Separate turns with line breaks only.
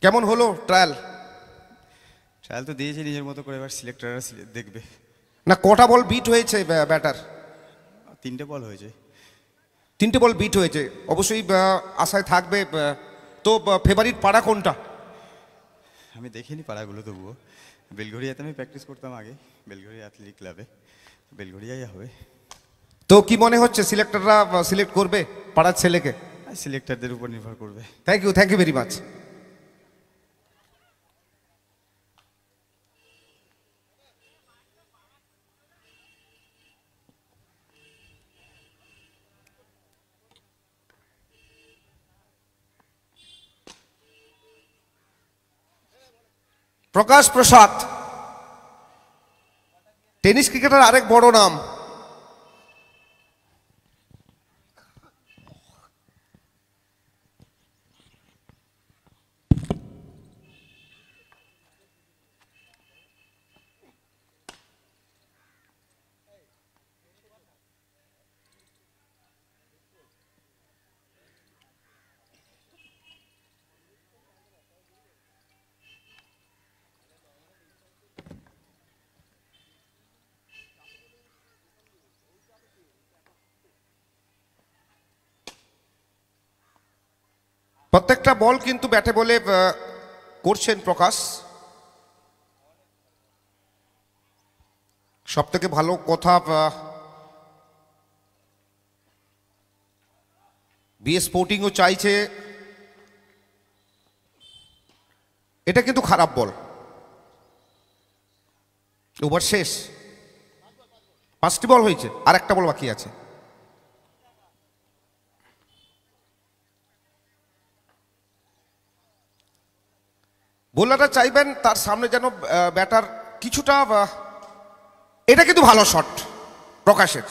কেমন হলো trial?
Trial তো দিয়েছে নিজের মতো করে, এবার সিলেক্টররা দেখবে।
না, কটা বল বিট হয়েছে ব্যাটার?
3টে বল হয়েছে।
3টে বল বিট হয়েছে, অবশ্যই আশায় থাকবে। তো ফেভারিট পাড়া কোনটা?
আমি দেখিনি পাড়াগুলো, তবুও বেলঘড়িয়াতে আমি প্র্যাকটিস করতাম আগে, বেলঘড়িয়া অ্যাথলেটিক ক্লাবে, বেলঘড়িয়াই হবে।
তো কি মনে হচ্ছে সিলেক্টররা সিলেক্ট করবে পাড়ার ছেলেকে?
সিলেক্টরদের উপর নির্ভর করবে।
Thank you very much. Prakash Prasad tennis cricketer আরেক বড় নাম। প্রত্যেকটা বল কিন্তু ব্যাটে বলে করছেন প্রকাশ। সব থেকে ভালো কথা, বিএ স্পোর্টিংও চাইছে। এটা কিন্তু খারাপ বল। ওভার শেষ, 5টি বল হয়েছে, আর একটা বল বাকি আছে। বোলাররা চাইবেন তার সামনে যেন ব্যাটার কিছুটা, এটা কিন্তু ভালো শট প্রকাশের।